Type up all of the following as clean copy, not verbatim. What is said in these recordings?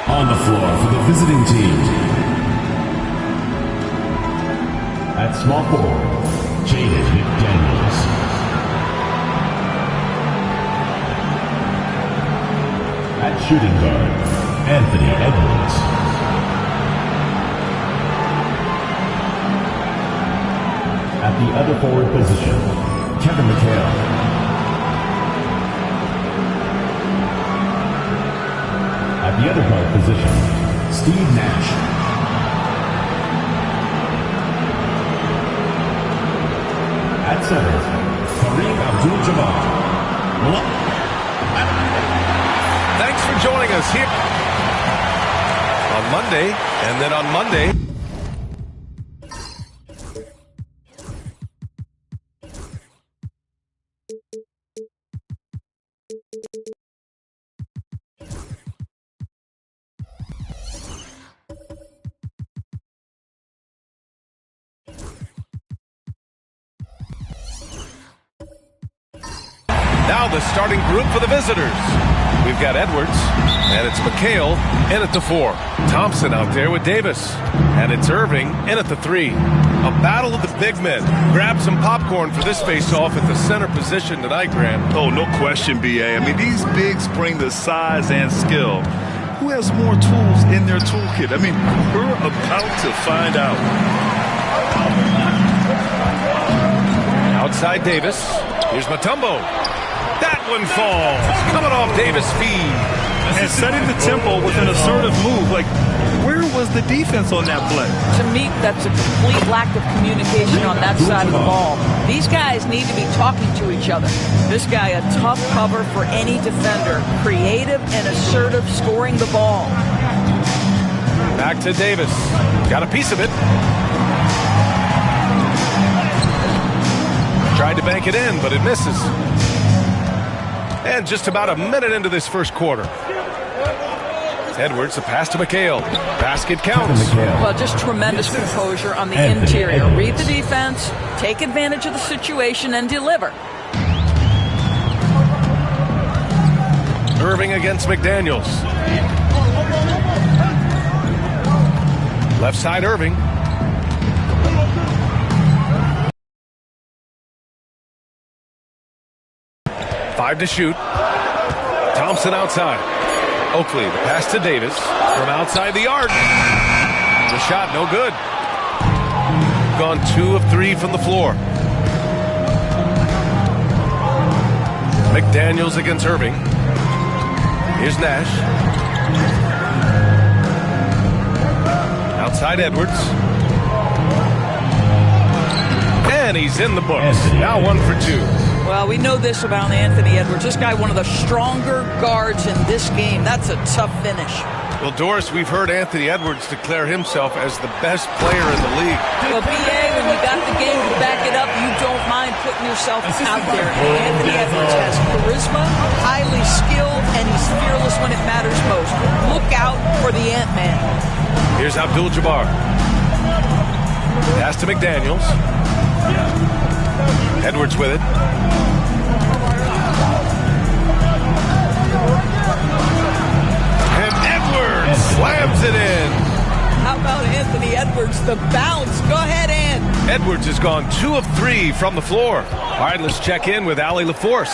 On the floor for the visiting team. At small forward, Jaden McDaniels. At shooting guard, Anthony Edwards. At the other forward position, Kevin McHale. At the other guard position, Steve Nash. At center, Kareem Abdul-Jabbar. Thanks for joining us here on Monday, and then on Monday. Now the starting group for the visitors. We've got Edwards, and it's McHale in at the 4. Thompson out there with Davis, and it's Irving in at the 3. A battle of the big men. Grab some popcorn for this face-off at the center position tonight, Grant. Oh, no question, B.A. I mean, these bigs bring the size and skill. Who has more tools in their toolkit? I mean, we're about to find out. Outside Davis. Here's Mutombo. That one falls. Coming off Davis' feed. And setting the tempo with an assertive move. Like, where was the defense on that play? To me, that's a complete lack of communication on that side of the ball. These guys need to be talking to each other. This guy, a tough cover for any defender. Creative and assertive, scoring the ball. Back to Davis. Got a piece of it. Tried to bank it in, but it misses. And just about a minute into this first quarter. Edwards, a pass to McHale. Basket counts. Well, just tremendous composure on the interior. Read the defense, take advantage of the situation, and deliver. Irving against McDaniels. Left side, Irving. Five to shoot. Thompson outside. Oakley, the pass to Davis from outside the arc. The shot, no good. Gone 2 of 3 from the floor. McDaniels against Irving. Here's Nash. Outside Edwards. And he's in the books. Now 1 for 2. Well, we know this about Anthony Edwards. This guy, one of the stronger guards in this game. That's a tough finish. Well, Doris, we've heard Anthony Edwards declare himself as the best player in the league. Well, BA, when you got the game to back it up, you don't mind putting yourself out there. Anthony Edwards has charisma, highly skilled, and he's fearless when it matters most. Look out for the Ant-Man. Here's Abdul-Jabbar. Pass to McDaniels. Edwards with it. And Edwards slams it in. How about Anthony Edwards, the bounce? Go ahead, Ant. Edwards has gone 2 of 3 from the floor. All right, let's check in with Allie LaForce.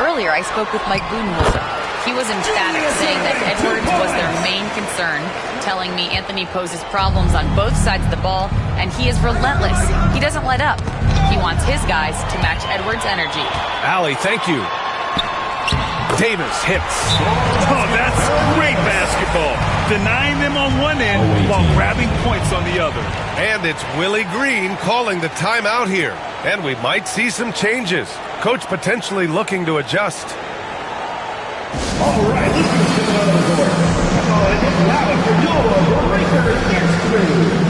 Earlier, I spoke with Mike Budenholzer. He was emphatic, saying that Edwards was their main concern, telling me Anthony poses problems on both sides of the ball, and he is relentless. He doesn't let up. He wants his guys to match Edwards' energy. Allie, thank you. Davis hits. Oh, that's great basketball. Denying them on one end while grabbing points on the other. And it's Willie Green calling the timeout here. And we might see some changes. Coach potentially looking to adjust. All right, this is coming out of the court. Now for your Breakers next three.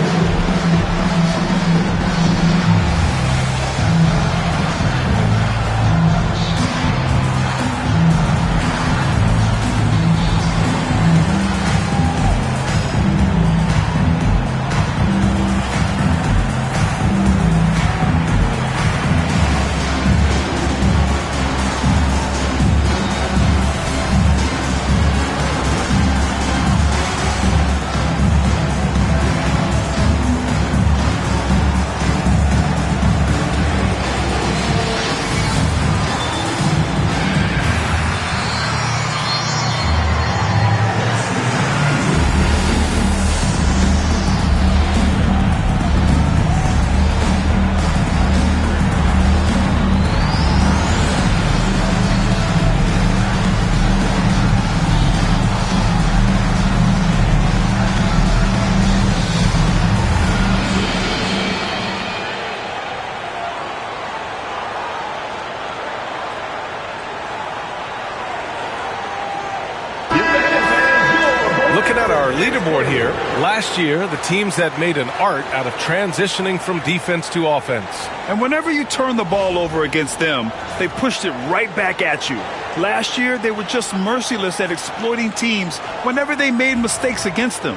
Looking at our leaderboard here, last year the teams that made an art out of transitioning from defense to offense. And whenever you turn the ball over against them, they pushed it right back at you. Last year, they were just merciless at exploiting teams whenever they made mistakes against them.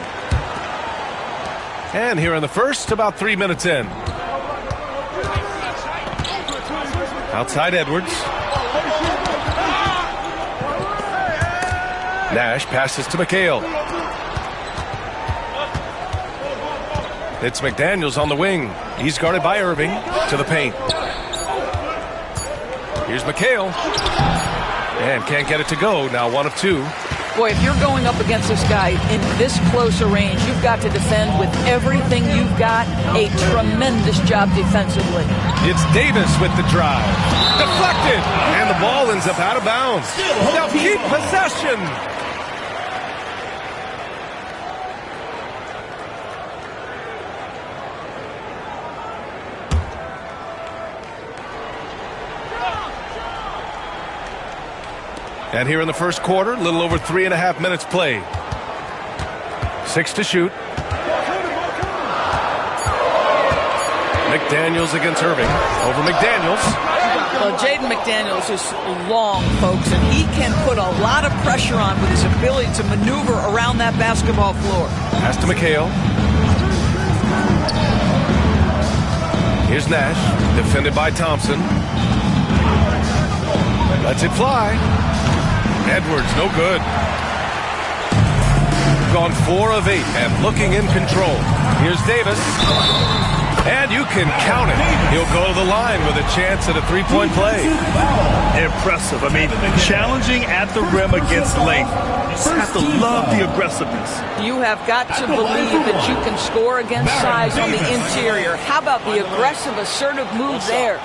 And here in the first, about 3 minutes in. Outside Edwards. Nash passes to McHale. It's McDaniels on the wing. He's guarded by Irving to the paint. Here's McHale. And can't get it to go. Now 1 of 2. Boy, if you're going up against this guy in this close a range, you've got to defend with everything you've got. A tremendous job defensively. It's Davis with the drive. Deflected. And the ball ends up out of bounds. They'll keep possession. And here in the first quarter, a little over 3.5 minutes played. 6 to shoot. McDaniels against Irving. Over McDaniels. Well, Jaden McDaniels is long, folks, and he can put a lot of pressure on with his ability to maneuver around that basketball floor. Pass to McHale. Here's Nash, defended by Thompson. Lets it fly. Edwards, no good. Gone 4 of 8 and looking in control. Here's Davis. And you can count it. He'll go to the line with a chance at a three-point play. Impressive. I mean, challenging at the rim against length. You have to love the aggressiveness. You have got to believe that you can score against size on the interior. How about the aggressive, assertive move there?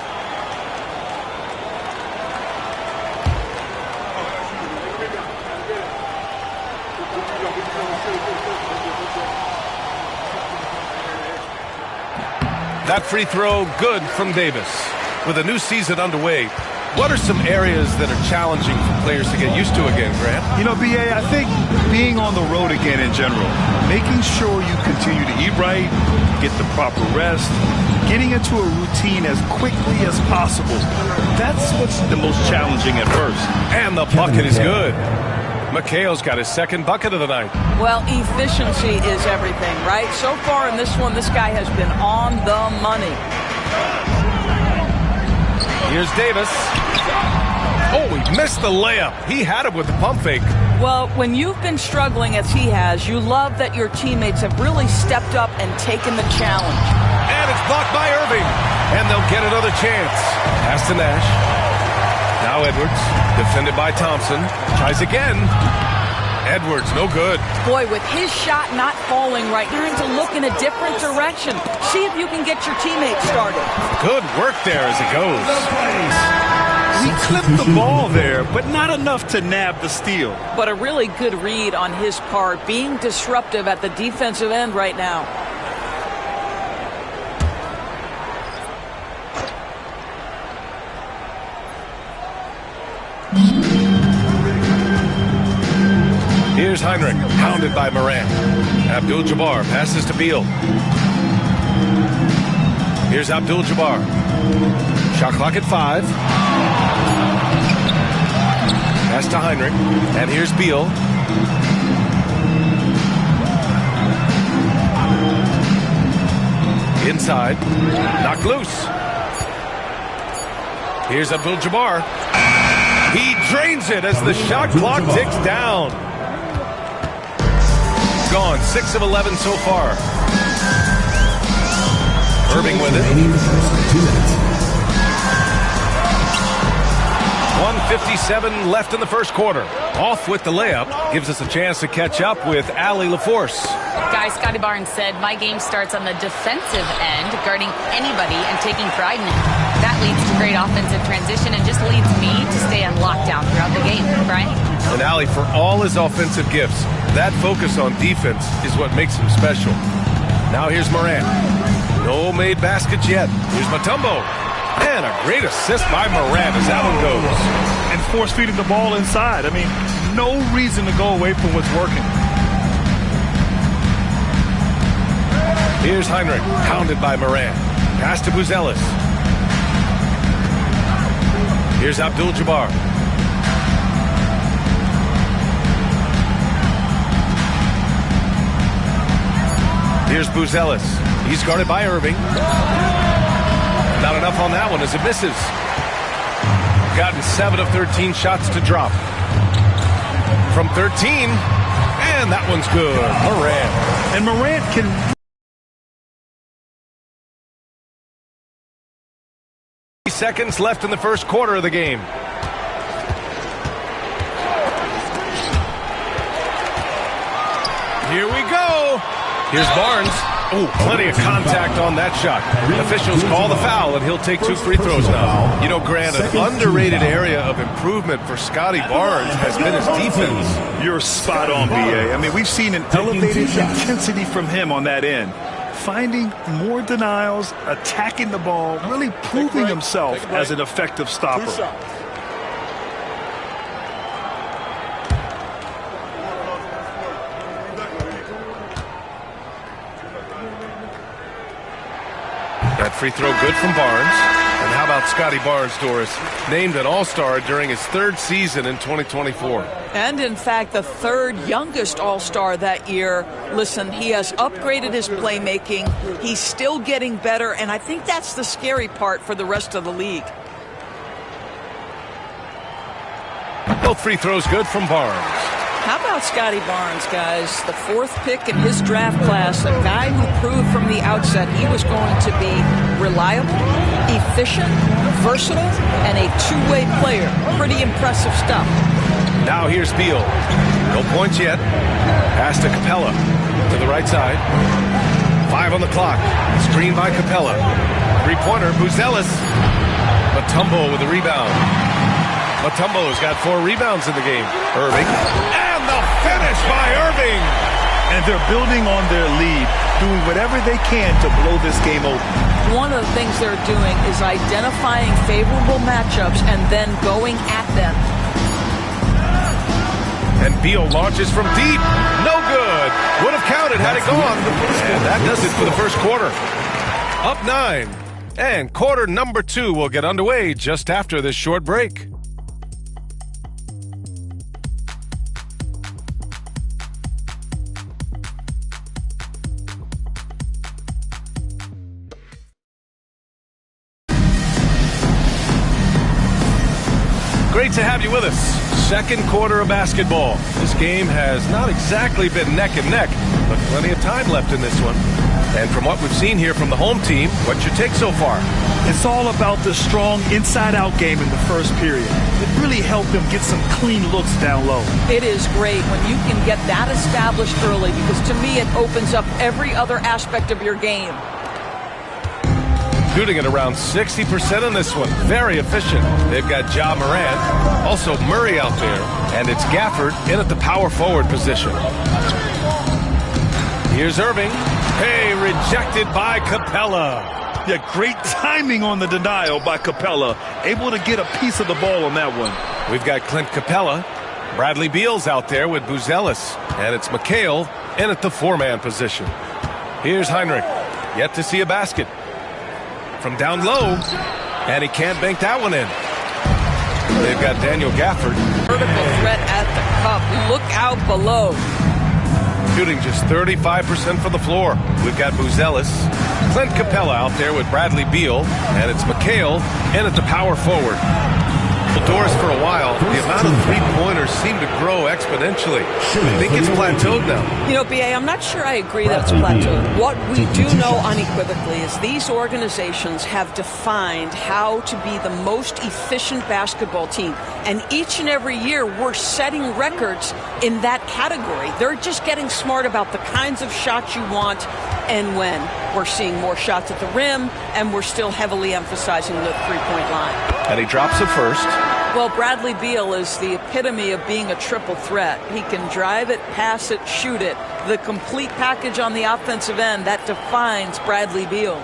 That free throw good from Davis. With a new season underway, What are some areas that are challenging for players to get used to again, Grant? You know, B.A., I think being on the road again in general, making sure you continue to eat right, get the proper rest, getting into a routine as quickly as possible. That's what's the most challenging at first. And the bucket is good. McHale's got his second bucket of the night. Well, efficiency is everything, right? So far in this one, this guy has been on the money. Here's Davis. Oh, he missed the layup. He had it with the pump fake. Well, when you've been struggling as he has, you love that your teammates have really stepped up and taken the challenge. And it's blocked by Irving. And they'll get another chance. Pass to Nash. Now Edwards, defended by Thompson. Tries again. Edwards, no good. Boy, with his shot not falling right, trying to look in a different direction. See if you can get your teammates started. Good work there as it goes. He clipped the ball there, but not enough to nab the steal. But a really good read on his part, being disruptive at the defensive end right now. Here's Heinrich, hounded by Morant. Abdul-Jabbar passes to Beal. Here's Abdul-Jabbar. Shot clock at 5. Pass to Heinrich. And here's Beal. Inside. Knocked loose. Here's Abdul-Jabbar. He drains it as the shot clock ticks down. Gone. 6 of 11 so far. Irving with it. 1:57 left in the first quarter. Off with the layup. Gives us a chance to catch up with Allie LaForce. Guys, Scotty Barnes said, my game starts on the defensive end, guarding anybody and taking pride in it. That leads to great offensive transition and just leads me to stay on lockdown throughout the game. Brian? And Allie, for all his offensive gifts, that focus on defense is what makes him special. Now here's Morant. No made baskets yet. Here's Mutombo. And a great assist by Morant as that one goes. And force-feeding the ball inside. I mean, no reason to go away from what's working. Here's Heinrich, hounded by Morant. Pass to Buzelis. Here's Abdul-Jabbar. Here's Buzelis. He's guarded by Irving. Not enough on that one as it misses. Gotten 7 of 13 shots to drop. From 13, and that one's good. Morant. And Morant can... Seconds left in the first quarter of the game. Here we go. Here's Barnes. Oh, plenty of contact on that shot. Officials call the foul, and he'll take 2 free throws now. You know, Grant, an underrated area of improvement for Scotty Barnes has been his defense. You're spot on, B.A. I mean, we've seen an elevated intensity from him on that end. Finding more denials, attacking the ball, really proving himself as an effective stopper. That free throw good from Barnes. And how about Scotty Barnes, Doris? Named an All-Star during his 3rd season in 2024. And in fact, the 3rd youngest All-Star that year. Listen, he has upgraded his playmaking. He's still getting better, and I think that's the scary part for the rest of the league. Both free throws good from Barnes. How about Scotty Barnes, guys? The 4th pick in his draft class, a guy who proved from the outset he was going to be reliable, efficient, versatile, and a two-way player. Pretty impressive stuff. Now here's Beal. No points yet. Pass to Capella. To the right side. 5 on the clock. Screen by Capella. Three-pointer, Buzelis. Mutombo with the rebound. Mutombo's got 4 rebounds in the game. Irving. And the finish by Irving. And they're building on their lead, doing whatever they can to blow this game open. one of the things they're doing is identifying favorable matchups and then going at them. And Beal launches from deep. No good. Would have counted had it gone. And that does it for the first quarter. Up 9. And quarter number 2 will get underway just after this short break. Great to have you with us. Second quarter of basketball. This game has not exactly been neck and neck, but plenty of time left in this one. And from what we've seen here from the home team, what's your take so far? It's all about the strong inside-out game in the first period. It really helped them get some clean looks down low. It is great when you can get that established early, because to me it opens up every other aspect of your game. Shooting at around 60% in this one. Very efficient. They've got Ja Morant, also Murray out there, and it's Gafford in at the power forward position. Here's Irving. Hey, rejected by Capella. Yeah, great timing on the denial by Capella. Able to get a piece of the ball on that one. We've got Clint Capella. Bradley Beal's out there with Buzelis. And it's McHale in at the 4-man position. Here's Heinrich. Yet to see a basket. From down low. And he can't bank that one in. They've got Daniel Gafford. Vertical threat at the cup. Look out below. Shooting just 35% from the floor. We've got Buzelis. Clint Capella out there with Bradley Beal. And it's McHale in at the power forward. Well, Doris, for a while, the amount of three-pointers seem to grow exponentially. I think it's plateaued now. You know, B.A., I'm not sure I agree that it's plateaued. What we do know unequivocally is these organizations have defined how to be the most efficient basketball team. And each and every year, we're setting records in that category. They're just getting smart about the kinds of shots you want and when. We're seeing more shots at the rim, and we're still heavily emphasizing the three-point line. And he drops it first. Well, Bradley Beal is the epitome of being a triple threat. He can drive it, pass it, shoot it. The complete package on the offensive end, that defines Bradley Beal.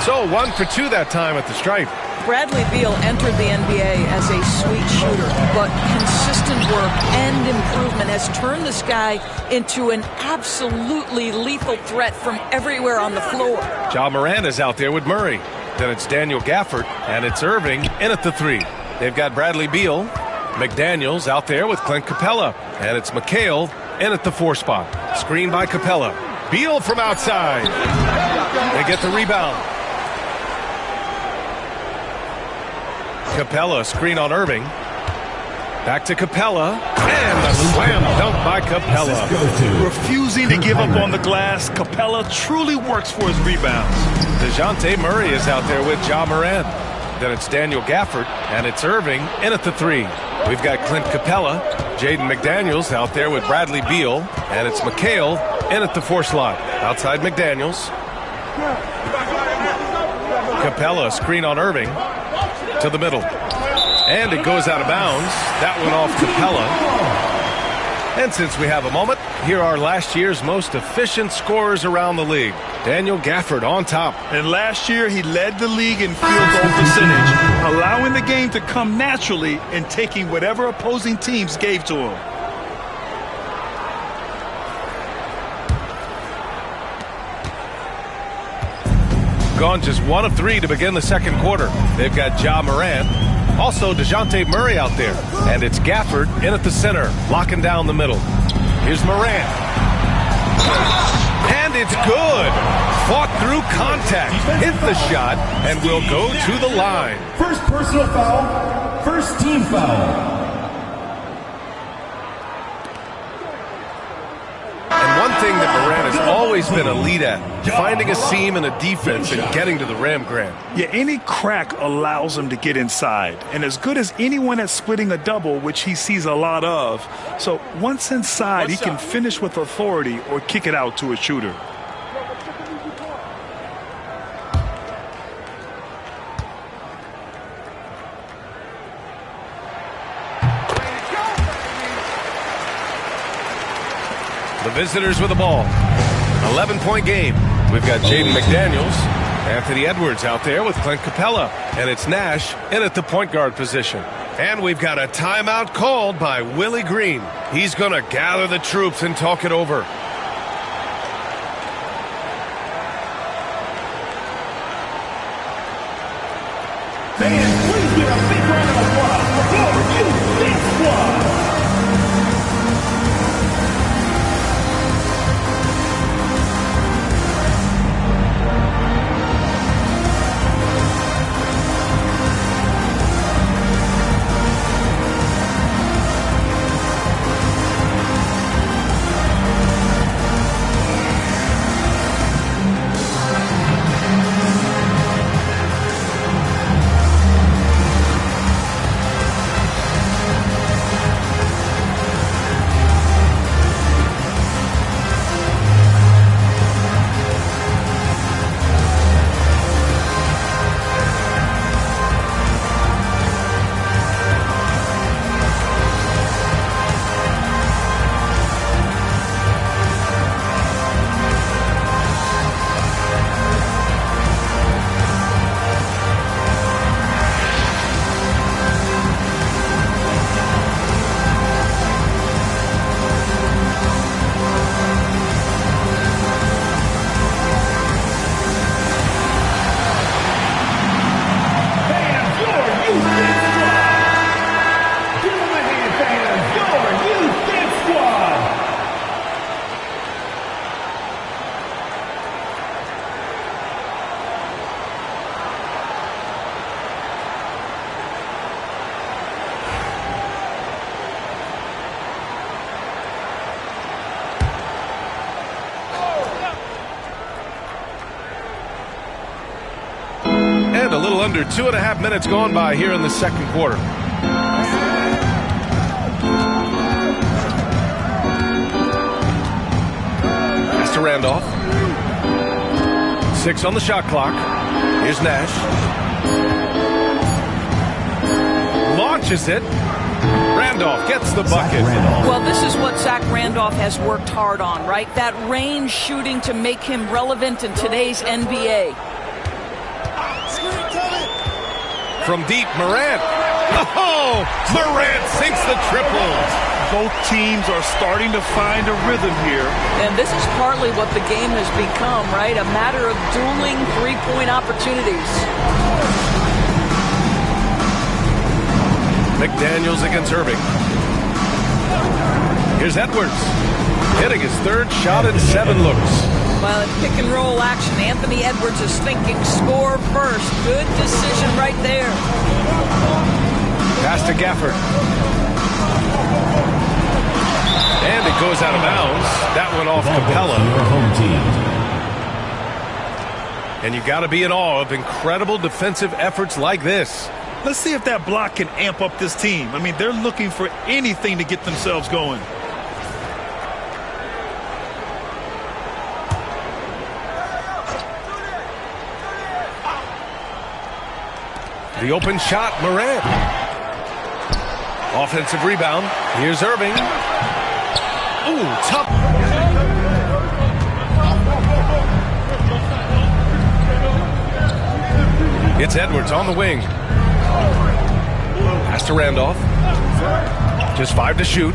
So 1 for 2 that time at the stripe. Bradley Beal entered the NBA as a sweet shooter, but consistent work and improvement has turned this guy into an absolutely lethal threat from everywhere on the floor. Ja Morant is out there with Murray. Then it's Daniel Gafford, and it's Irving in at the 3. They've got Bradley Beal. McDaniels out there with Clint Capella, and it's McHale in at the 4 spot. Screen by Capella. Beal from outside. They get the rebound. Capella, screen on Irving. Back to Capella. And a slam dunk by Capella. Refusing to give up on the glass, Capella truly works for his rebounds. DeJounte Murray is out there with Ja Morant. Then it's Daniel Gafford, and it's Irving in at the 3. We've got Clint Capella, Jaden McDaniels out there with Bradley Beal, and it's McHale in at the 4 slot. Outside McDaniels. Capella, screen on Irving. To the middle. And it goes out of bounds. That one off Capella. And since we have a moment, here are last year's most efficient scorers around the league. Daniel Gafford on top. And last year, he led the league in field goal percentage, allowing the game to come naturally and taking whatever opposing teams gave to him. Gone just 1 of 3 to begin the second quarter. They've got Ja Morant. Also DeJounte Murray out there. And it's Gafford in at the center, locking down the middle. Here's Morant. And it's good. Fought through contact. Hit the shot and will go to the line. First personal foul. First team foul. And one thing that Morant has always been elite at, finding a seam in a defense and getting to the rim, Grant. Yeah, any crack allows him to get inside. And as good as anyone at splitting a double, which he sees a lot of. So once inside, he can finish with authority or kick it out to a shooter. The visitors with the ball. 11-point game. We've got Jaden McDaniels, Anthony Edwards out there with Clint Capella, and it's Nash in at the point guard position. And we've got a timeout called by Willie Green. He's going to gather the troops and talk it over. Fans, please give a big round of applause for your Houston Squad. And a little under 2.5 minutes gone by here in the second quarter. Pass to Randolph. 6 on the shot clock. Here's Nash. Launches it. Randolph gets the bucket. Well, this is what Zach Randolph has worked hard on, right? That range shooting to make him relevant in today's NBA. From deep, Morant. Oh, Morant sinks the triple. Both teams are starting to find a rhythm here. And this is partly what the game has become, right? A matter of dueling three-point opportunities. McDaniels against Irving. Here's Edwards. Hitting his third shot in 7 looks. Well, in pick-and-roll action, Anthony Edwards is thinking score first. Good decision right there. Pass to Gafford. And it goes out of bounds. That one off Capella. Your home team. And you got to be in awe of incredible defensive efforts like this. Let's see if that block can amp up this team. I mean, they're looking for anything to get themselves going. The open shot, Morant. Offensive rebound. Here's Irving. Ooh, tough. It's Edwards on the wing. Pass to Randolph. Just 5 to shoot.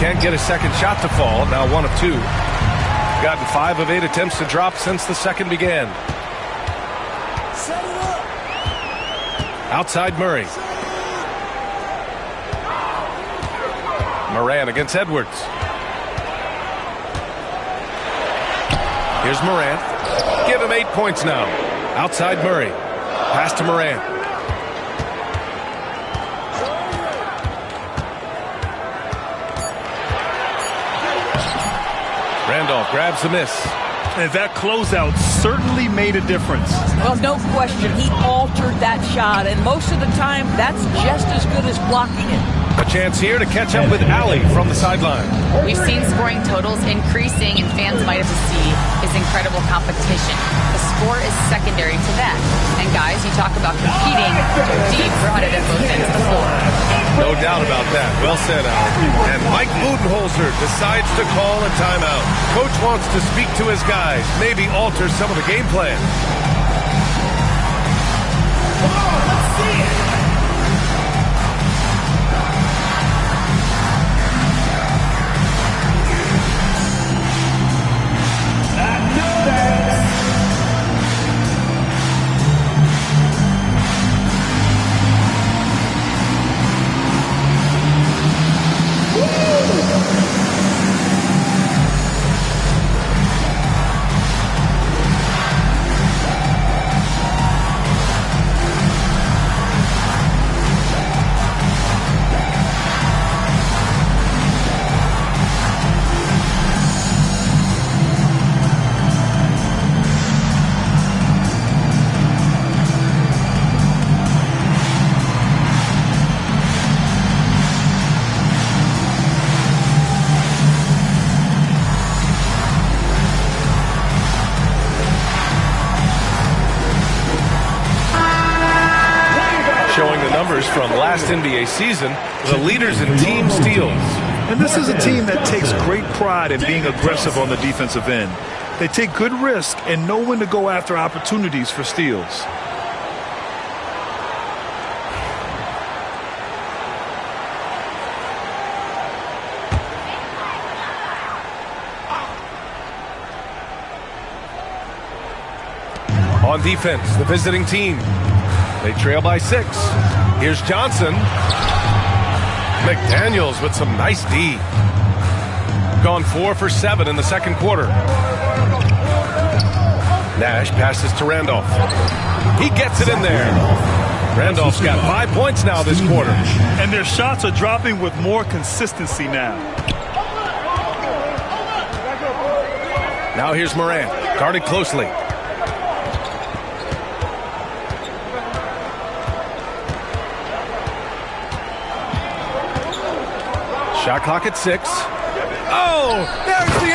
Can't get a second shot to fall. Now 1 of 2. Gotten 5 of 8 attempts to drop since the second began. Outside Murray. Morant against Edwards. Here's Morant. Give him 8 points now. Outside Murray. Pass to Morant. Randolph grabs the miss. And that closeout certainly made a difference. Well, no question. He altered that shot, and most of the time, that's just as good as blocking it. A chance here to catch up with Ali from the sideline. We've seen scoring totals increasing, and fans might have to see his incredible competition. The score is secondary to that. And guys, you talk about competing deep, run it at both ends of the floor. No doubt about that. Well said, Alan. And Mike Budenholzer decides to call a timeout. Coach wants to speak to his guys, maybe alter some of the game plan. Come on, let's see it. No thanks. Showing the numbers from last NBA season, the leaders in team steals. And this is a team that takes great pride in being aggressive on the defensive end. They take good risk and know when to go after opportunities for steals. On defense, the visiting team. They trail by 6. Here's Johnson. McDaniels with some nice D. Gone 4 for 7 in the second quarter. Nash passes to Randolph. He gets it in there. Randolph's got 5 points now this quarter. And their shots are dropping with more consistency now. Now here's Morant, guarded closely. Shot clock at 6. Oh, there's the